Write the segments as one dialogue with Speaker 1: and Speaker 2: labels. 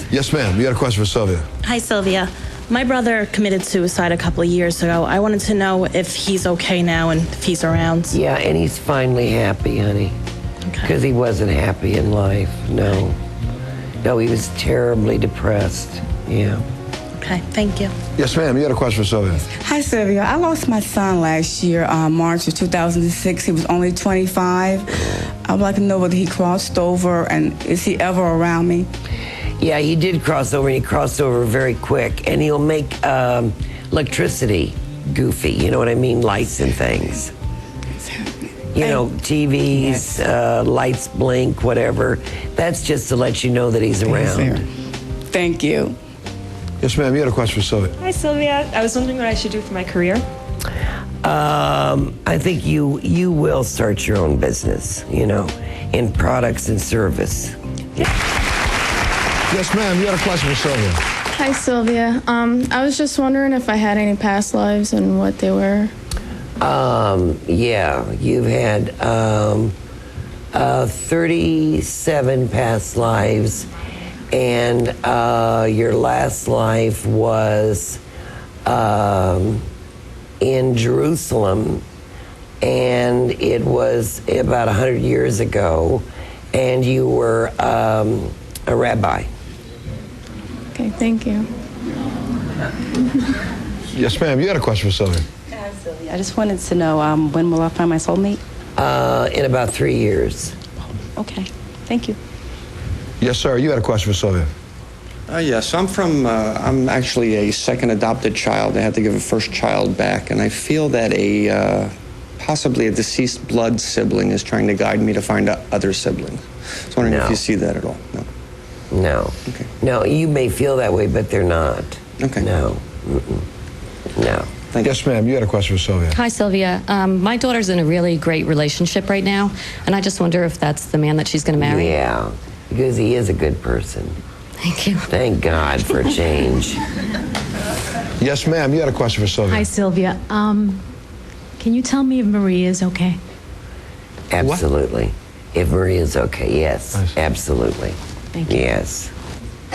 Speaker 1: Yes, ma'am. You got a question for Sylvia.
Speaker 2: Hi, Sylvia. My brother committed suicide a couple of years ago. I wanted to know if he's okay now and if he's around.
Speaker 3: Yeah, and he's finally happy, honey. Because he wasn't happy in life, no. No, he was terribly depressed, yeah.
Speaker 2: Okay, thank you.
Speaker 1: Yes, ma'am. You got a question for Sylvia.
Speaker 4: Hi, Sylvia. I lost my son last year, March of 2006. He was only 25. I would like to know whether he crossed over and is he ever around me?
Speaker 3: Yeah, he did cross over, and he crossed over very quick. And he'll make electricity goofy, you know what I mean? Lights and things. You know, TVs, lights blink, whatever. That's just to let you know that he's around.
Speaker 4: Thank you.
Speaker 1: Yes, ma'am. You had a question for Sylvia.
Speaker 5: Hi, Sylvia. I was wondering what I should do for my career.
Speaker 3: I think you will start your own business, you know, in products and service.
Speaker 1: Yes, ma'am. You had a question for Sylvia.
Speaker 6: Hi, Sylvia. I was just wondering if I had any past lives and what they were.
Speaker 3: Yeah, you've had 37 past lives, and your last life was in Jerusalem, and it was about 100 years ago, and you were a rabbi.
Speaker 6: Okay, thank you.
Speaker 1: Yes, ma'am. You had a question for Sylvia.
Speaker 7: I just wanted to know when will I find my soulmate?
Speaker 3: In about 3 years.
Speaker 7: Okay, thank you.
Speaker 1: Yes, sir. You had a question for Sylvia.
Speaker 8: Yes, I'm actually a second adopted child. I had to give a first child back, and I feel that possibly a deceased blood sibling is trying to guide me to find other siblings. I was wondering if you see that at all. No.
Speaker 3: No.
Speaker 8: Okay.
Speaker 3: No, you may feel that way, but they're not.
Speaker 8: Okay.
Speaker 3: No. No.
Speaker 1: Yes, ma'am. You had a question for Sylvia.
Speaker 9: Hi, Sylvia. My daughter's in a really great relationship right now, and I just wonder if that's the man that she's going to marry.
Speaker 3: Yeah, because he is a good person.
Speaker 9: Thank you.
Speaker 3: Thank God for a change.
Speaker 1: Yes, ma'am. You had a question for Sylvia.
Speaker 10: Hi, Sylvia. Can you tell me if Maria is okay?
Speaker 3: Absolutely. If Maria's okay, yes.
Speaker 1: Nice.
Speaker 3: Absolutely.
Speaker 10: Thank you.
Speaker 3: Yes.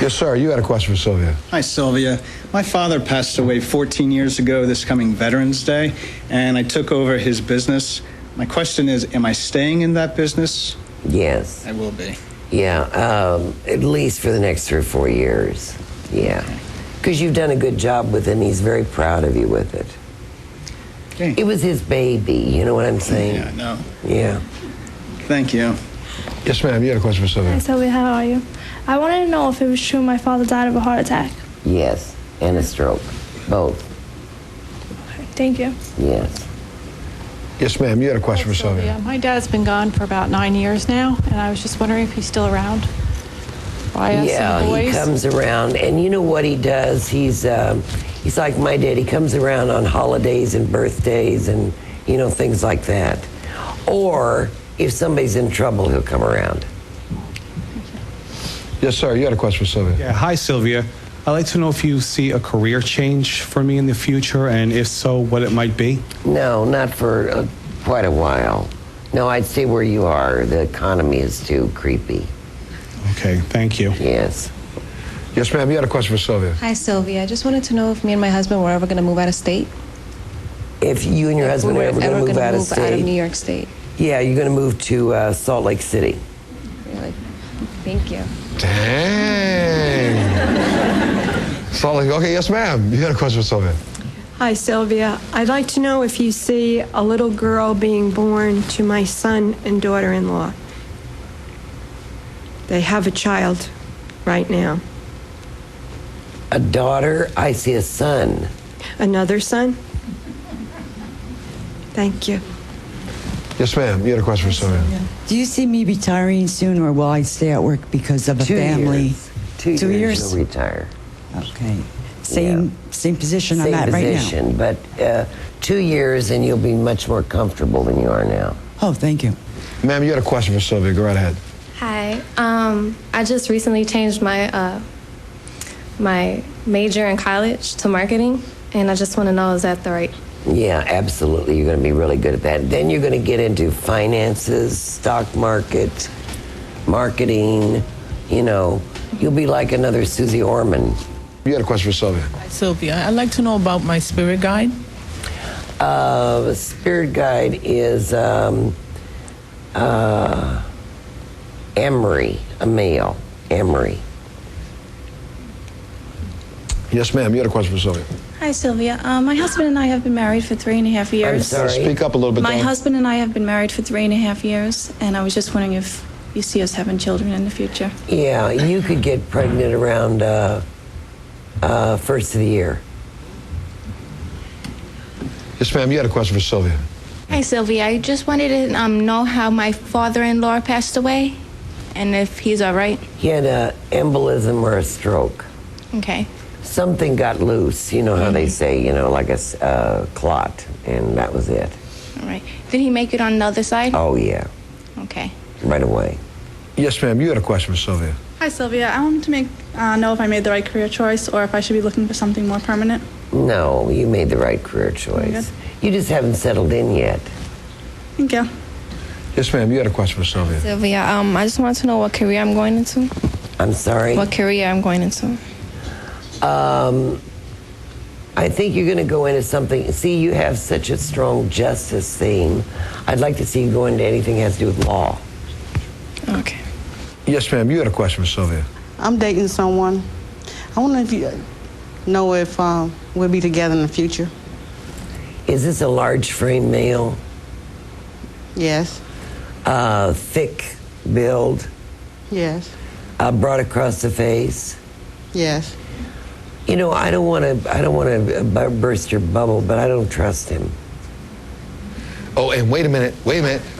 Speaker 1: Yes, sir. You had a question for Sylvia.
Speaker 11: Hi, Sylvia. My father passed away 14 years ago this coming Veterans Day, and I took over his business. My question is, am I staying in that business?
Speaker 3: Yes.
Speaker 11: I will be.
Speaker 3: Yeah, at least for the next 3 or 4 years. Yeah. Because you've done a good job with it, and he's very proud of you with it.
Speaker 11: Okay.
Speaker 3: It was his baby, you know what I'm saying?
Speaker 11: Yeah, I know.
Speaker 3: Yeah.
Speaker 11: Thank you.
Speaker 1: Yes, ma'am. You had a question for Sylvia.
Speaker 6: Hi, Sylvia. How are you? I wanted to know if it was true my father died of a heart attack.
Speaker 3: Yes, and a stroke. Both.
Speaker 6: Okay, thank you.
Speaker 3: Yes.
Speaker 1: Yes, ma'am. You had a question for Sylvia.
Speaker 10: Yeah, my dad's been gone for about 9 years now, and I was just wondering if he's still around.
Speaker 3: Yeah, he comes around, and you know what he does? He's like my dad. He comes around on holidays and birthdays and, you know, things like that. Or if somebody's in trouble, he'll come around.
Speaker 1: Yes, sir. You had a question for Sylvia.
Speaker 12: Yeah, hi, Sylvia. I'd like to know if you see a career change for me in the future, and if so, what it might be.
Speaker 3: No, not for quite a while. No, I'd stay where you are. The economy is too creepy.
Speaker 12: Okay, thank you.
Speaker 3: Yes.
Speaker 1: Yes, ma'am. You had a question for Sylvia.
Speaker 5: Hi, Sylvia. I just wanted to know if me and my husband were ever going to move out of state.
Speaker 3: If you and your husband are ever going to move out of state.
Speaker 5: Out of New York State.
Speaker 3: Yeah, you're going to move to Salt Lake City.
Speaker 5: Really? Thank you.
Speaker 1: Dang. Salt Lake. Okay, yes, ma'am. You had a question for Sylvia.
Speaker 13: Hi, Sylvia. I'd like to know if you see a little girl being born to my son and daughter-in-law. They have a child right now.
Speaker 3: A daughter? I see a son.
Speaker 13: Another son? Thank you.
Speaker 1: Yes, ma'am. You had a question for Sylvia.
Speaker 14: Do you see me retiring soon, or will I stay at work because of a
Speaker 3: 2
Speaker 14: family?
Speaker 3: Years. 2 years. You'll retire.
Speaker 14: Okay. Same position
Speaker 3: Same
Speaker 14: I'm at right now.
Speaker 3: Same position, but 2 years and you'll be much more comfortable than you are now.
Speaker 14: Oh, thank you.
Speaker 1: Ma'am, you had a question for Sylvia. Go right ahead.
Speaker 6: Hi. I just recently changed my my major in college to marketing, and I just want to know, is that the right?
Speaker 3: Yeah, absolutely. You're going to be really good at that. Then you're going to get into finances, stock market, marketing, you know, You'll be like another Susie Orman.
Speaker 1: You had a question for Sylvia.
Speaker 15: Hi, Sylvia. I'd like to know about my spirit guide.
Speaker 3: The spirit guide is Emery, a male. Emery.
Speaker 1: Yes, ma'am. You had a question for Sylvia.
Speaker 16: Hi, Sylvia. My husband and I have been married for 3.5 years.
Speaker 3: I'm sorry.
Speaker 1: Speak up a little bit.
Speaker 16: My
Speaker 1: Dawn.
Speaker 16: husband and I have been married for 3.5 years, and I was just wondering if you see us having children in the future.
Speaker 3: Yeah, you could get pregnant around first of the year.
Speaker 1: Yes, ma'am. You had a question for Sylvia.
Speaker 17: Hi, Sylvia. I just wanted to know how my father-in-law passed away and if he's all right.
Speaker 3: He had an embolism or a stroke.
Speaker 17: Okay.
Speaker 3: Something got loose, you know how they say, you know, like a clot, and that was it.
Speaker 17: All right. Did he make it on the other side?
Speaker 3: Oh, yeah.
Speaker 17: Okay.
Speaker 3: Right away.
Speaker 1: Yes, ma'am. You had a question for Sylvia.
Speaker 18: Hi, Sylvia. I wanted to know if I made the right career choice or if I should be looking for something more permanent.
Speaker 3: No, you made the right career choice. You just haven't settled in yet.
Speaker 18: Thank you.
Speaker 1: Yes, ma'am. You had a question for Sylvia.
Speaker 6: Sylvia, I just wanted to know what career I'm going into.
Speaker 3: I'm sorry?
Speaker 6: What career I'm going into.
Speaker 3: I think you're going to go into something. See, you have such a strong justice theme. I'd like to see you go into anything that has to do with law.
Speaker 6: Okay.
Speaker 1: Yes, ma'am. You had a question for Sylvia.
Speaker 19: I'm dating someone. I wonder if you know if we'll be together in the future.
Speaker 3: Is this a large frame male?
Speaker 19: Yes.
Speaker 3: Thick build?
Speaker 19: Yes.
Speaker 3: Broad across the face?
Speaker 19: Yes.
Speaker 3: You know, I don't want to burst your bubble, but I don't trust him.
Speaker 1: Oh, and wait a minute.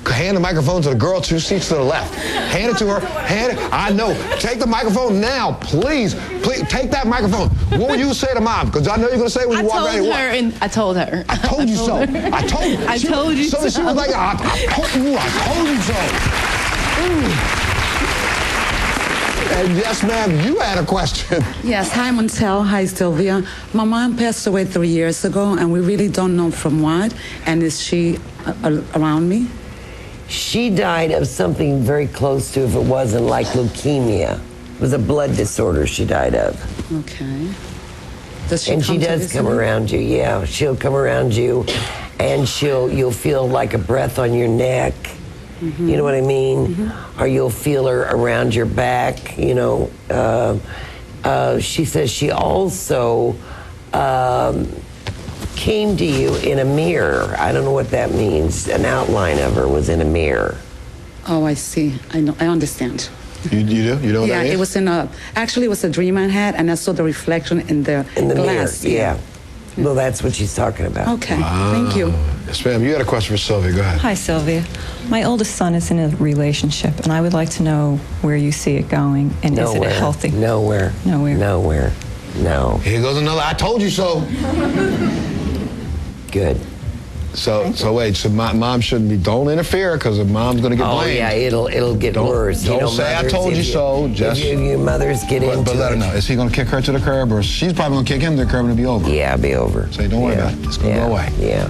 Speaker 1: Hand the microphone to the girl 2 seats to the left. Hand it to her. Hand it. I know. Take the microphone now, please. Please, take that microphone. What will you say to Mom? Because I know you're going to say when you walk out.
Speaker 13: I told her.
Speaker 1: I told you so. I told you. So she was like, I told you so. And yes, ma'am, you had a question.
Speaker 14: Yes, hi, Montel. Hi, Sylvia. My mom passed away 3 years ago, and we really don't know from what. And is she around me?
Speaker 3: She died of something very close to, if it wasn't like leukemia. It was a blood disorder she died of.
Speaker 14: Okay. Does she
Speaker 3: and she does come around you, yeah. She'll come around you, and you'll feel like a breath on your neck. Mm-hmm. You know what I mean? Mm-hmm. Or you'll feel her around your back, you know. She says she also came to you in a mirror. I don't know what that means. An outline of her was in a mirror.
Speaker 14: Oh, I see. I know. I understand.
Speaker 1: You do? You know what that is?
Speaker 14: Yeah, it was actually it was a dream I had, and I saw the reflection in the glass.
Speaker 3: Mirror, yeah. Well, that's what she's talking about.
Speaker 14: Okay, thank you.
Speaker 1: Yes, ma'am. You had a question for Sylvia. Go ahead.
Speaker 20: Hi, Sylvia. My oldest son is in a relationship, and I would like to know where you see it going, and is it healthy?
Speaker 3: Nowhere. No.
Speaker 1: Here goes another. I told you so.
Speaker 3: Good.
Speaker 1: So wait. So mom shouldn't be. Don't interfere, because the mom's going to get blamed.
Speaker 3: Oh yeah, it'll get worse.
Speaker 1: Don't say I told you so. Just
Speaker 3: your mothers get into it.
Speaker 1: But let her know. Is he going to kick her to the curb, or she's probably going to kick him to the curb and it'll be over?
Speaker 3: Yeah, it'll be over.
Speaker 1: Say, don't worry about it. It's going to go away.
Speaker 3: Yeah.